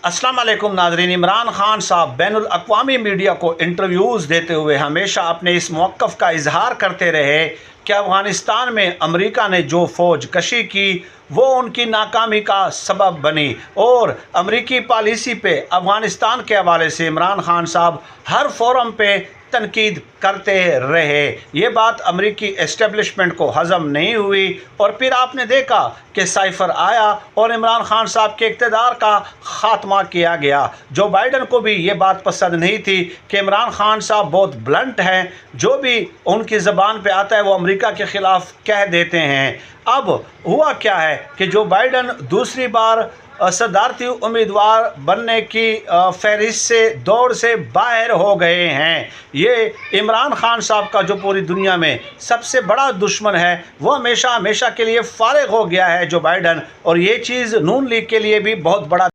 अस्सलाम वालेकुम नाज़रीन। इमरान खान साहब बैनुल अक़वामी मीडिया को इंटरव्यूज़ देते हुए हमेशा अपने इस मौक़िफ़ का इजहार करते रहे कि अफ़गानिस्तान में अमेरिका ने जो फ़ौज कशी की वो उनकी नाकामी का सबब बनी, और अमेरिकी पॉलिसी पे अफ़गानिस्तान के हवाले से इमरान खान साहब हर फोरम पे तनकीद करते रहे। ये बात अमेरिकी एस्टेब्लिशमेंट को हज़म नहीं हुई, और फिर आपने देखा कि साइफ़र आया और इमरान खान साहब के इक़्तिदार का ख़ात्मा किया गया। जो बाइडन को भी ये बात पसंद नहीं थी कि इमरान खान साहब बहुत ब्लंट हैं, जो भी उनकी ज़बान पे आता है वो अमेरिका के ख़िलाफ़ कह देते हैं। अब हुआ क्या है कि जो बाइडन दूसरी बार सदारती उम्मीदवार बनने की फहरिस्त से दौड़ से बाहर हो गए हैं। ये इमरान खान साहब का जो पूरी दुनिया में सबसे बड़ा दुश्मन है वो हमेशा के लिए फारिग हो गया है जो बाइडन, और ये चीज़ नून लीग के लिए भी बहुत बड़ा